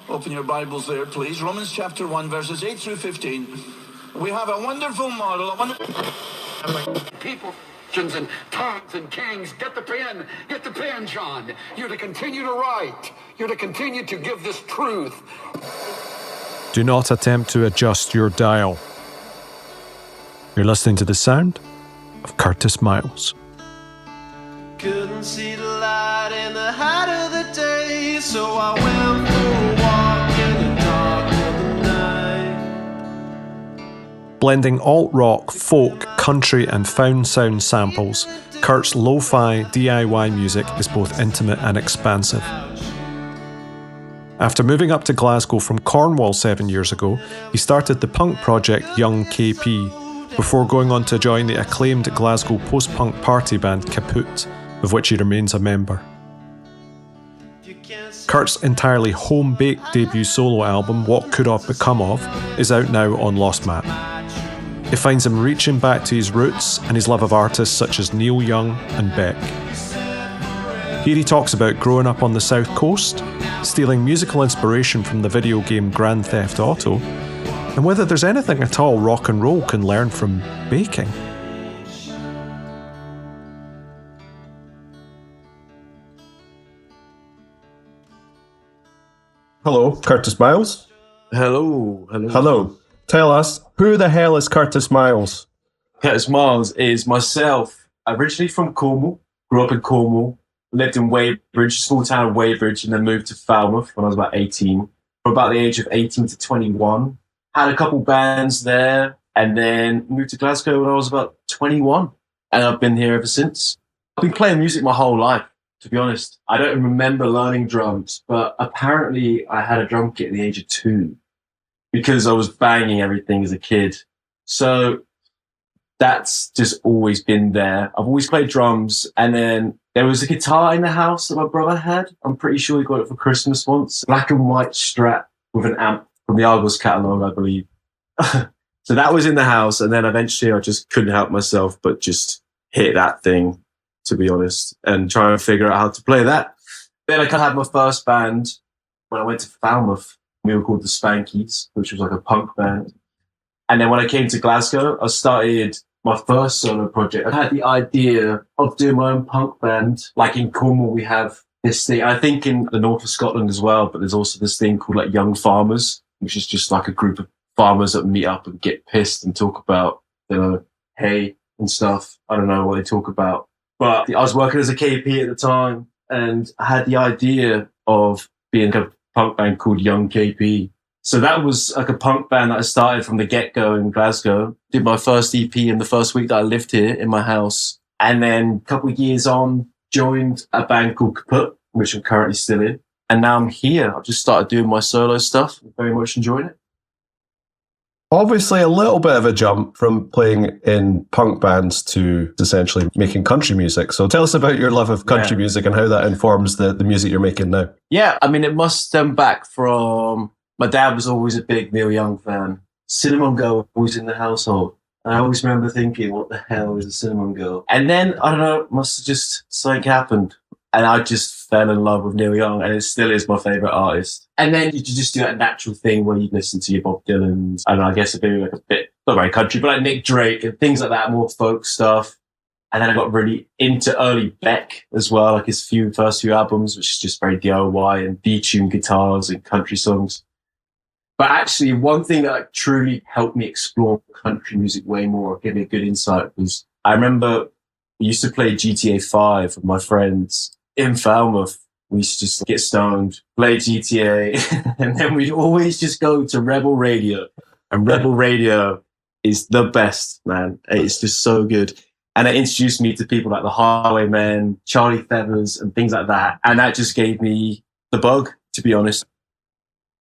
Open your Bibles there, please. Romans chapter 1, verses 8 through 15. We have a wonderful model. People and tongues and kings, get the pen, John. You're to continue to write. You're to continue to give this truth. Do not attempt to adjust your dial. You're listening to the sound of Curtis Miles. Couldn't see the light in the height of the day, so I went for a walk in the dark of the night. Blending alt-rock, folk, country and found sound samples, Kurt's lo-fi DIY music is both intimate and expansive. After moving up to Glasgow from Cornwall 7 years ago, he started the punk project 𝘞𝘩𝘢𝘕, before going on to join the acclaimed Glasgow post-punk party band 𝘞𝘩𝘢𝘕, of which he remains a member. Kurt's entirely home-baked debut solo album, What Could Have Become Of, is out now on Lost Map. It finds him reaching back to his roots and his love of artists such as Neil Young and Beck. Here he talks about growing up on the South Coast, stealing musical inspiration from the video game Grand Theft Auto, and whether there's anything at all rock and roll can learn from baking. Hello, Curtis Miles. Hello. Tell us, who the hell is Curtis Miles? Curtis Miles is myself, originally from Cornwall, grew up in Cornwall, lived in Weybridge, small town of Weybridge, and then moved to Falmouth when I was about 18. From about the age of 18 to 21. Had a couple bands there, and then moved to Glasgow when I was about 21. And I've been here ever since. I've been playing music my whole life, to be honest. I don't remember learning drums, but apparently I had a drum kit at the age of 2 because I was banging everything as a kid. So that's just always been there. I've always played drums, and then there was a guitar in the house that my brother had. I'm pretty sure he got it for Christmas once. Black and white Strat with an amp from the Argos catalogue, I believe. So that was in the house, and then eventually I just couldn't help myself but just hit that thing, to be honest, and try and figure out how to play that. Then I kind of had my first band when I went to Falmouth. We were called the Spankies, which was like a punk band. And then when I came to Glasgow, I started my first solo project. I had the idea of doing my own punk band. Like in Cornwall, we have this thing, I think in the north of Scotland as well, but there's also this thing called like Young Farmers, which is just like a group of farmers that meet up and get pissed and talk about, hay and stuff. I don't know what they talk about. But I was working as a KP at the time, and I had the idea of being a punk band called 𝘞𝘩𝘢𝘕. So that was like a punk band that I started from the get-go in Glasgow. Did my first EP in the first week that I lived here in my house. And then a couple of years on, joined a band called 𝘞𝘩𝘢𝘕, which I'm currently still in. And now I'm here. I've just started doing my solo stuff. I'm very much enjoying it. Obviously a little bit of a jump from playing in punk bands to essentially making country music. So tell us about your love of country music and how that informs the music you're making now. Yeah, I mean, it must stem back from... My dad was always a big Neil Young fan. Cinnamon Girl was in the household. And I always remember thinking, what the hell is a Cinnamon Girl? And then, I don't know, must have just something happened. And I just fell in love with Neil Young, and it still is my favourite artist. And then you just do that natural thing where you listen to your Bob Dylan, and I guess maybe like a bit, not very country, but like Nick Drake and things like that, more folk stuff. And then I got really into early Beck as well, like his first few albums, which is just very DIY and detuned guitars and country songs. But actually, one thing that like, truly helped me explore country music way more, gave me a good insight, was I remember we used to play GTA 5 with my friends in Falmouth. We used to just get stoned, play GTA, and then we'd always just go to Rebel Radio. And Rebel Radio is the best, man. It's just so good. And it introduced me to people like the Highwaymen, Charlie Feathers, and things like that. And that just gave me the bug, to be honest.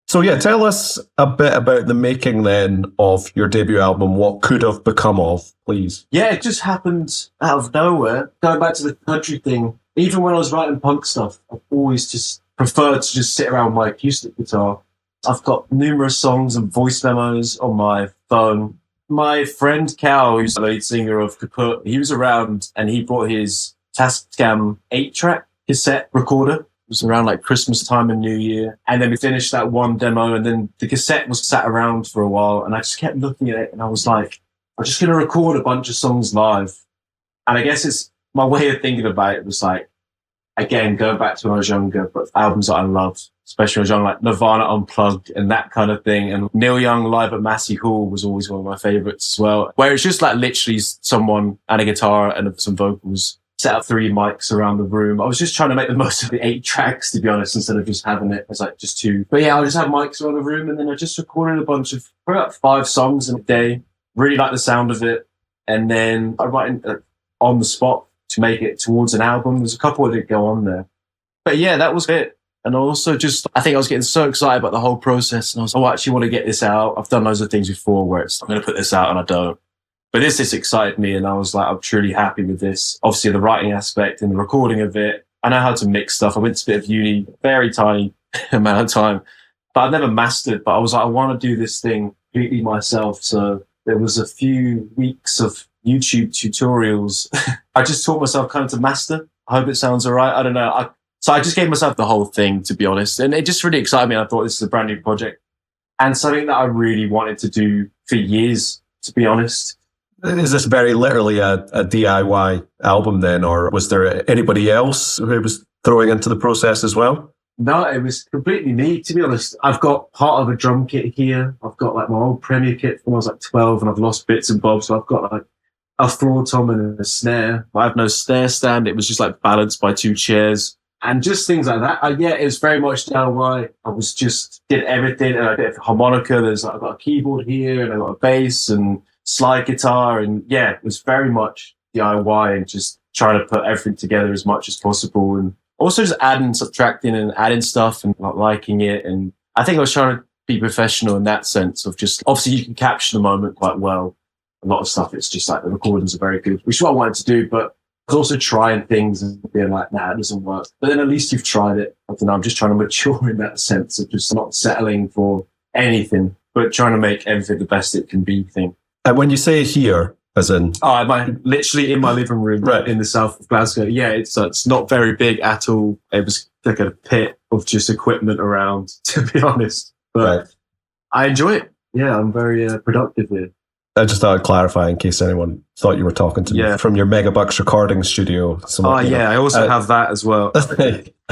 So yeah, tell us a bit about the making then of your debut album, What Could Have Become Of, please. Yeah, it just happened out of nowhere. Going back to the country thing, even when I was writing punk stuff, I've always just preferred to just sit around my acoustic guitar. I've got numerous songs and voice memos on my phone. My friend Cal, who's the lead singer of 𝘞𝘩𝘢𝘕, he was around and he brought his Tascam 8-track cassette recorder. was around like Christmas time and New Year. And then we finished that one demo, and then the cassette was sat around for a while, and I just kept looking at it, and I was like, I'm just going to record a bunch of songs live. And I guess it's my way of thinking about it was like, again, going back to when I was younger, but albums that I loved, especially when I was young, like Nirvana Unplugged and that kind of thing. And Neil Young live at Massey Hall was always one of my favourites as well, where it's just like literally someone and a guitar and some vocals, set up 3 mics around the room. I was just trying to make the most of the 8 tracks, to be honest, instead of just having it as like just 2. But yeah, I just had mics around the room, and then I just recorded a bunch of probably about 5 songs in a day. Really liked the sound of it. And then I write on the spot to make it towards an album. There's a couple that did go on there. But yeah, that was it. And also just, I think I was getting so excited about the whole process. And I was like, I actually want to get this out. I've done loads of things before where it's, I'm going to put this out and I don't. But this excited me. And I was like, I'm truly happy with this. Obviously the writing aspect and the recording of it. I know how to mix stuff. I went to a bit of uni, very tiny amount of time, but I've never mastered. But I was like, I want to do this thing completely myself. So there was a few weeks of YouTube tutorials. I just taught myself kind of to master. I hope it sounds all right. I don't know. So I just gave myself the whole thing, to be honest. And it just really excited me. I thought this is a brand new project and something that I really wanted to do for years, to be honest. Is this very literally a DIY album then, or was there anybody else who was throwing into the process as well? No, it was completely me, to be honest. I've got part of a drum kit here. I've got like my old Premier kit from when I was like 12, and I've lost bits and bobs. So I've got like a floor tom and a snare. I have no snare stand. It was just like balanced by 2 chairs and just things like that. Yeah, it was very much DIY. I was just did everything, and a bit of harmonica. There's like, I've got a keyboard here, and I've got a bass and slide guitar, and yeah, it was very much DIY and just trying to put everything together as much as possible, and also just adding, subtracting and adding stuff and not liking it. And I think I was trying to be professional in that sense of just, obviously you can capture the moment quite well. A lot of stuff, it's just like the recordings are very good, which is what I wanted to do, but I was also trying things and being like, nah, it doesn't work. But then at least you've tried it. I don't know, I'm just trying to mature in that sense of just not settling for anything, but trying to make everything the best it can be thing. And when you say here, as in? Literally in my living room, right in the south of Glasgow. Yeah, it's not very big at all. It was like a pit of just equipment around, to be honest. But right. I enjoy it. Yeah, I'm very productive here. I just thought I'd clarify in case anyone thought you were talking to me from your Megabucks recording studio. I also have that as well.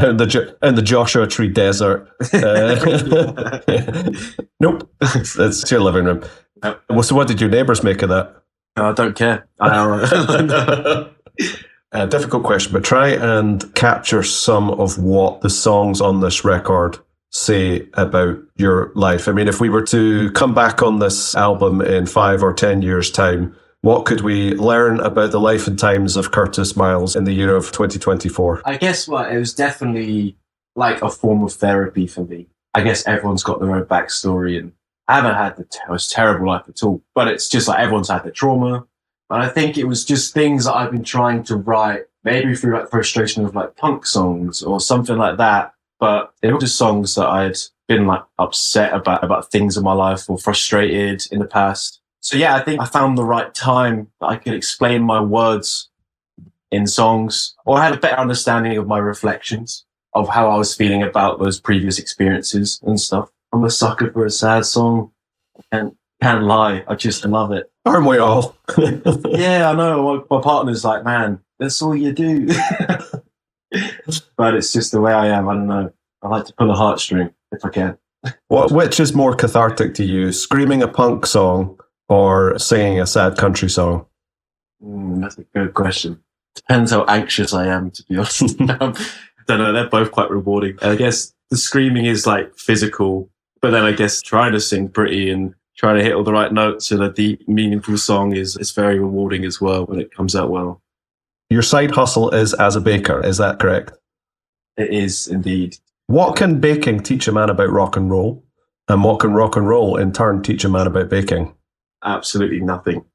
in the Joshua Tree Desert. Nope, it's your living room. Well, so what did your neighbours make of that? I don't care. Difficult question, but try and capture some of what the songs on this record say about your life. I mean, if we were to come back on this album in 5 or 10 years' time, what could we learn about the life and times of Curtis Miles in the year of 2024? I guess it was definitely like a form of therapy for me. I guess everyone's got their own backstory, and I haven't had the most terrible life at all, but it's just like everyone's had the trauma. And I think it was just things that I've been trying to write, maybe through like frustration of like punk songs or something like that. But they were just songs that I'd been like upset about things in my life or frustrated in the past. So yeah, I think I found the right time that I could explain my words in songs, or I had a better understanding of my reflections of how I was feeling about those previous experiences and stuff. I'm a sucker for a sad song, and can't lie, I just love it. Aren't we all? Yeah, I know. My partner's like, man, that's all you do. But it's just the way I am. I don't know. I like to pull a heartstring if I can. Which is more cathartic to you, screaming a punk song or singing a sad country song? That's a good question. Depends how anxious I am, to be honest. I don't know. They're both quite rewarding. I guess the screaming is like physical, but then I guess trying to sing pretty and trying to hit all the right notes in a deep, meaningful song is very rewarding as well when it comes out well. Your side hustle is as a baker, is that correct? It is indeed. What can baking teach a man about rock and roll? And what can rock and roll in turn teach a man about baking? Absolutely nothing.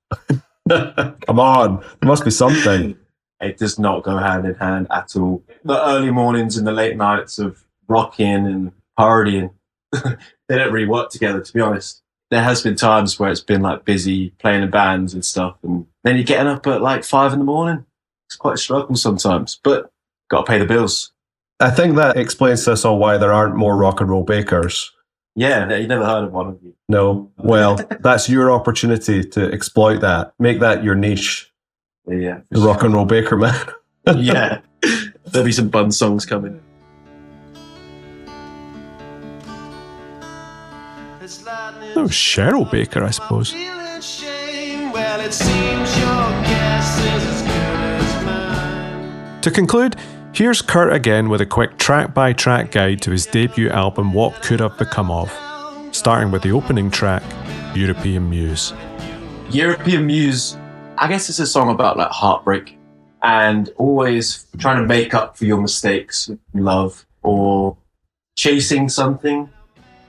Come on, there must be something. It does not go hand in hand at all. The early mornings and the late nights of rocking and partying, they don't really work together, to be honest. There has been times where it's been like busy playing in bands and stuff, and then you're getting up at like 5 a.m. It's quite a struggle sometimes, but got to pay the bills. I think that explains to us all why there aren't more rock and roll bakers. Yeah, you never heard of one of you. No. Well, that's your opportunity to exploit that. Make that your niche. Yeah. The rock and roll baker, man. Yeah. There'll be some bun songs coming. Oh, Cheryl Baker, I suppose. Well, it seems your guess is as good as mine. To conclude, here's Kurt again with a quick track-by-track guide to his debut album What Could Have Become Of, starting with the opening track, European Muse. European Muse, I guess it's a song about like heartbreak and always trying to make up for your mistakes with love or chasing something.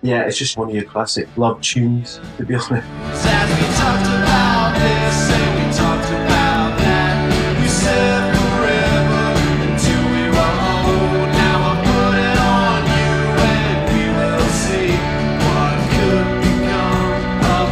Yeah, it's just one of your classic love tunes, to be honest. As we talked about this and we talked about that, we said forever until we were old. Now I put it on you and we will see what could become of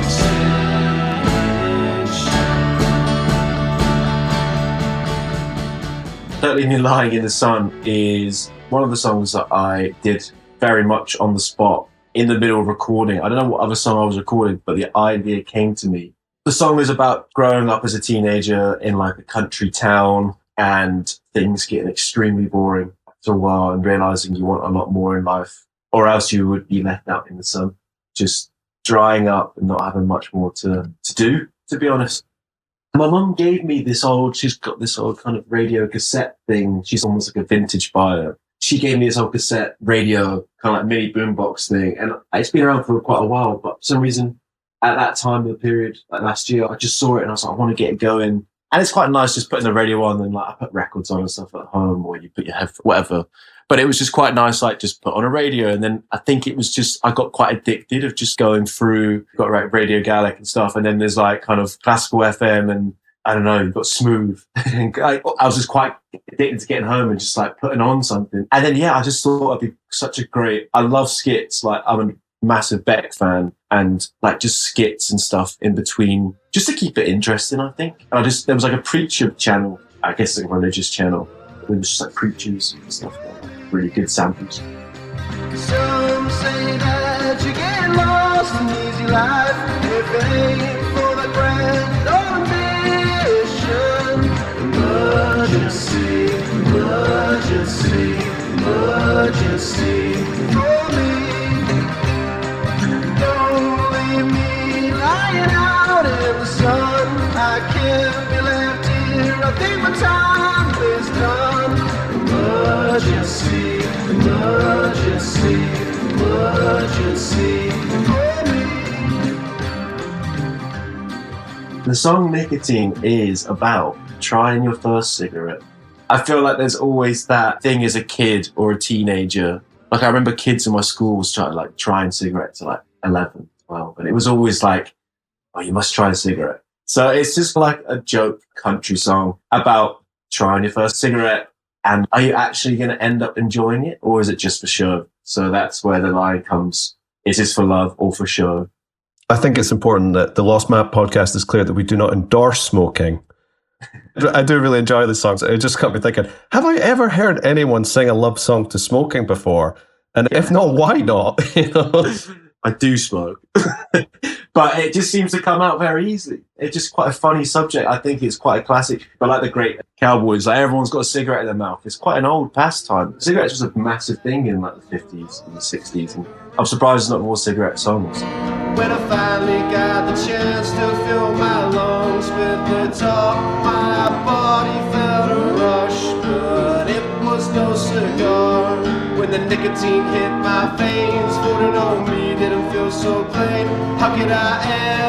change. Don't Leave Me Lying in the Sun is one of the songs that I did very much on the spot in the middle of recording. I don't know what other song I was recording, but the idea came to me. The song is about growing up as a teenager in like a country town and things getting extremely boring after a while and realizing you want a lot more in life, or else you would be left out in the sun, just drying up and not having much more to do, to be honest. My mum gave me she's got this old kind of radio cassette thing. She's almost like a vintage buyer. She gave me this old cassette radio, kind of like mini boombox thing. And it's been around for quite a while, but for some reason at that time of the period, like last year, I just saw it and I was like, I want to get it going. And it's quite nice just putting the radio on and like I put records on and stuff at home, or you put your head, whatever. But it was just quite nice, like just put on a radio. And then I think it was just, I got quite addicted of just going through, got like Radio Gallic and stuff. And then there's like kind of classical FM and I don't know, you've got Smooth. I was just quite addicted to getting home and just like putting on something. And then, yeah, I just thought it'd be such a great, I love skits. Like I'm a massive Beck fan and like just skits and stuff in between just to keep it interesting, I think. And there was like a preacher channel, I guess like a religious channel. It was just like preachers and stuff, like really good samples. Some say that you get lost in easy life if it ain't for the grand emergency, emergency, emergency for me. Don't leave me lying out in the sun. I can't be left here. I think my time is done. Emergency, emergency, emergency for me. The song Nicotine is about trying your first cigarette. I feel like there's always that thing as a kid or a teenager. Like I remember kids in my school was trying cigarettes at like 11, 12. And it was always like, oh, you must try a cigarette. So it's just like a joke country song about trying your first cigarette. And are you actually going to end up enjoying it? Or is it just for show? So that's where the line comes. Is this for love or for show? I think it's important that the Lost Map podcast is clear that we do not endorse smoking. I do really enjoy the songs. It just got me thinking, have I ever heard anyone sing a love song to smoking before? And if not, why not? You know? I do smoke. But it just seems to come out very easily. It's just quite a funny subject. I think it's quite a classic. But like the great cowboys, like everyone's got a cigarette in their mouth. It's quite an old pastime. Cigarettes was a massive thing in like the 50s and the 60s. And I'm surprised there's not more cigarette songs. When I finally got the chance to fill my lungs with the talk, my body felt a rush, but it was no cigar. When the nicotine hit my veins, voting on me didn't feel so plain. How could I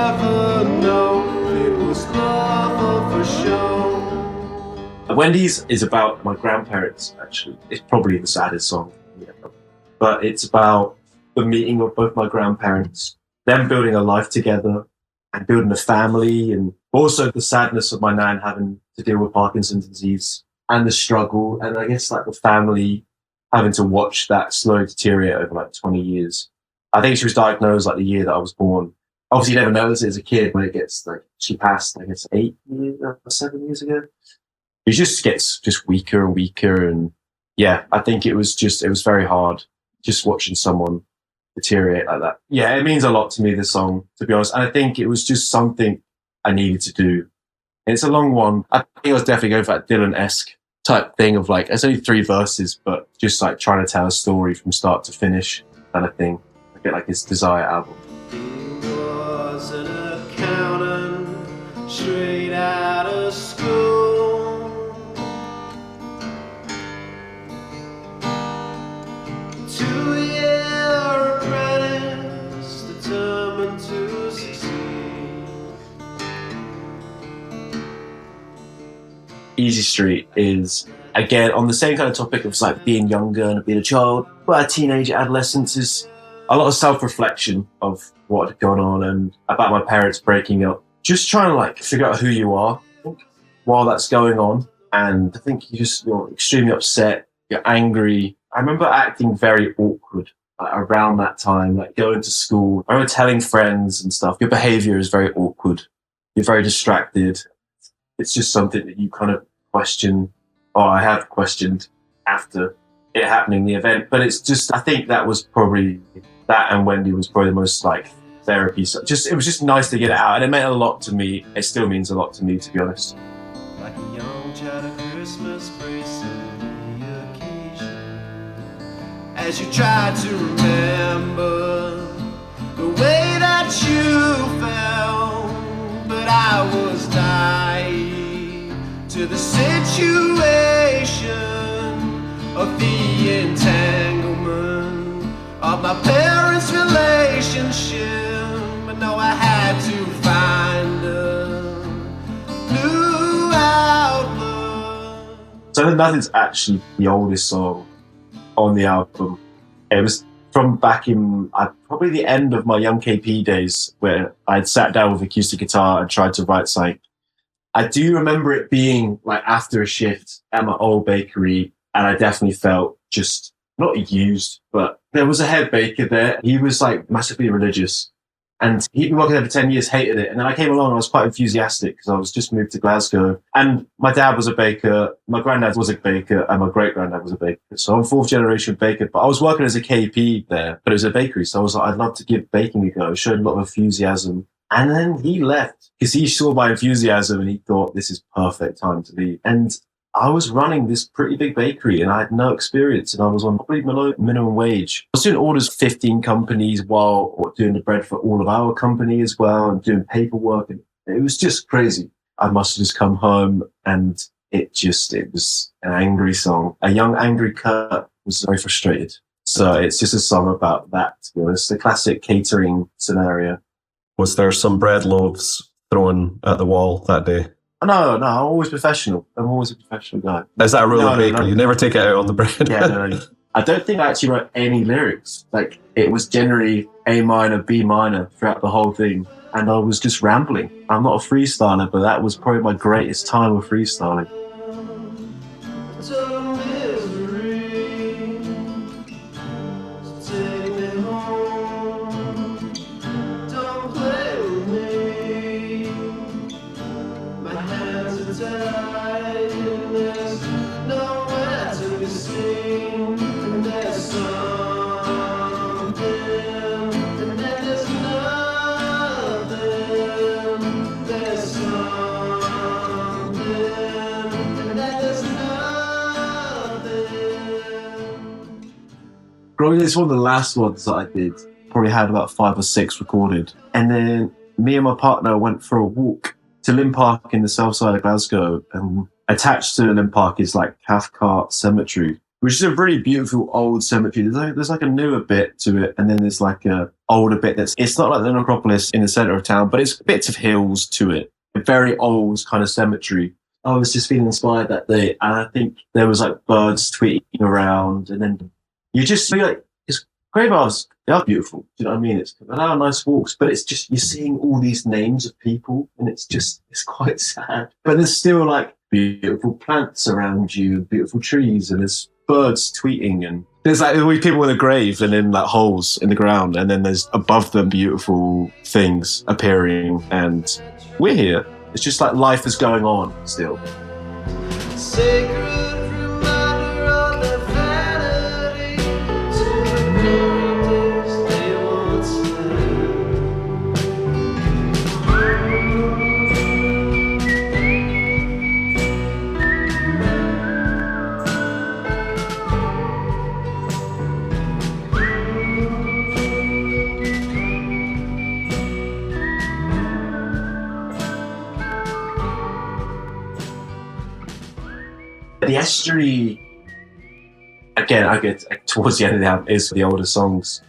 ever know it was love or for show? Wendy's is about my grandparents, actually. It's probably the saddest song ever. But it's about the meeting of both my grandparents, them building a life together and building a family, and also the sadness of my nan having to deal with Parkinson's disease and the struggle, and I guess like the family having to watch that slowly deteriorate over like 20 years. I think she was diagnosed like the year that I was born. Obviously, you never notice it as a kid when it gets like, she passed, I guess, 7 years ago. It just gets just weaker and weaker. And yeah, I think it was very hard just watching someone deteriorate like that. Yeah, it means a lot to me, this song, to be honest. And I think it was just something I needed to do. And it's a long one. I think I was definitely going for that Dylan-esque type thing of like, it's only 3 verses, but just like trying to tell a story from start to finish kind of thing. A bit like his Desire album. He was an accountant straight out of school. 2-year apprentice determined to succeed. Easy Street is, again, on the same kind of topic of like being younger and being a child, but a teenager, adolescence is a lot of self-reflection of what had gone on and about my parents breaking up. Just trying to like figure out who you are, I think, while that's going on. And I think you're extremely upset, you're angry. I remember acting very awkward like, around that time, like going to school. I remember telling friends and stuff, your behavior is very awkward. You're very distracted. It's just something that you kind of question, or I have questioned after it happening, the event. But it's just, I think that was probably, that and Wendy was probably the most like therapy. So it was just nice to get it out. And it meant a lot to me. It still means a lot to me, to be honest. Like a young child at Christmas, bracing the occasion. As you try to remember the way that you felt, but I was naive to the situation of the entanglement of my parents' relationship. But no, I had to find a new outlook. So I think Nothing's actually the oldest song on the album. It was from back in probably the end of my Young KP days, where I'd sat down with acoustic guitar and tried to write something. I do remember it being like after a shift at my old bakery, and I definitely felt just not used, but there was a head baker there. He was like massively religious, and he'd been working there for 10 years, hated it. And then I came along and I was quite enthusiastic because I was just moved to Glasgow, and my dad was a baker, my granddad was a baker, and my great granddad was a baker. So I'm 4th generation baker, but I was working as a KP there, but it was a bakery. So I was like, I'd love to give baking a go. Showed a lot of enthusiasm. And then he left because he saw my enthusiasm and he thought this is perfect time to leave. And I was running this pretty big bakery and I had no experience, and I was on probably below minimum wage. I was doing orders for 15 companies while doing the bread for all of our company as well, and doing paperwork, and it was just crazy. I must have just come home, and it was an angry song. A young angry Kurt was very frustrated. So it's just a song about that, to be honest. The classic catering scenario. Was there some bread loaves thrown at the wall that day? No, I'm always professional. I'm always a professional guy. Is that a rule of baking? No. You never take it out on the bread? Yeah, no. I don't think I actually wrote any lyrics. Like, it was generally A minor, B minor throughout the whole thing. And I was just rambling. I'm not a freestyler, but that was probably my greatest time of freestyling. Probably it's one of the last ones that I did. Probably had about 5 or 6 recorded. And then me and my partner went for a walk to Lynn Park in the south side of Glasgow. And attached to Lynn Park is like Cathcart Cemetery, which is a really beautiful old cemetery. There's like a newer bit to it, and then there's like a older bit it's not like the necropolis in the centre of town, but it's bits of hills to it. A very old kind of cemetery. I was just feeling inspired that day, and I think there was like birds tweeting around, and then you just see like, it's graveyards, they are beautiful. Do you know what I mean? They are nice walks, but it's just, you're seeing all these names of people, and it's quite sad. But there's still like beautiful plants around you, and beautiful trees, and there's birds tweeting, and there's like people in a grave and in like holes in the ground, and then there's above them beautiful things appearing, and we're here. It's just like life is going on still. Sacred reminder of the Yesterday, again, I get towards the end of the album is the older songs.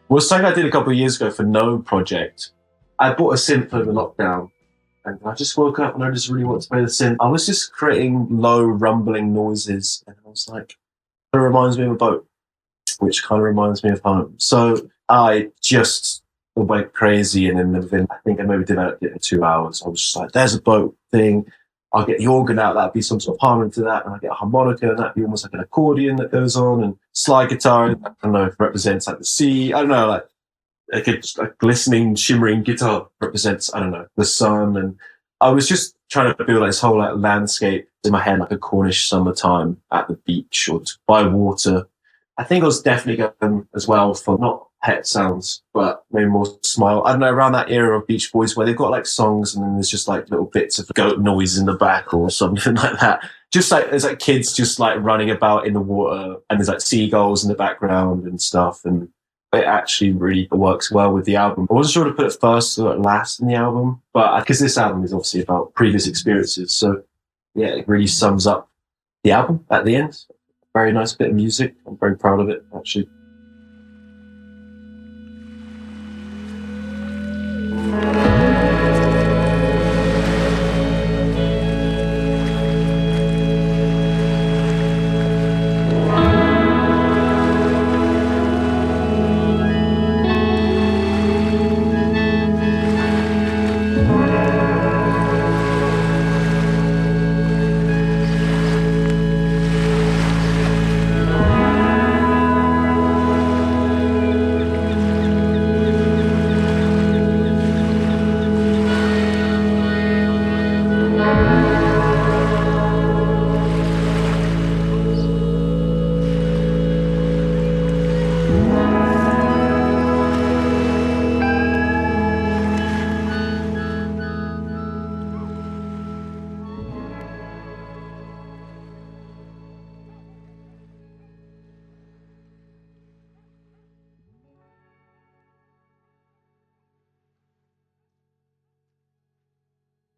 Well, something I did a couple of years ago for No Project. I bought a synth over lockdown, and I just woke up and I just really wanted to play the synth. I was just creating low rumbling noises, and I was like, it reminds me of a boat, which kind of reminds me of home. So I just went crazy, and then within, I think I maybe developed it in 2 hours. I was just like, there's a boat thing. I'll get the organ out, that'd be some sort of harmony to that, and I'll get a harmonica, and that'd be almost like an accordion that goes on, and slide guitar, I don't know, represents like the sea. I don't know, like a glistening, shimmering guitar represents, I don't know, the sun. And I was just trying to build like this whole like landscape in my head, like a Cornish summertime at the beach or by water. I think I was definitely going as well for not pet sounds, but maybe more smile. I don't know, around that era of Beach Boys where they've got like songs and then there's just like little bits of goat noise in the back or something like that. Just like there's like kids just like running about in the water, and there's like seagulls in the background and stuff. And it actually really works well with the album. I wasn't sure to put it first or last in the album, but because this album is obviously about previous experiences. So yeah, it really sums up the album at the end. Very nice bit of music. I'm very proud of it, actually.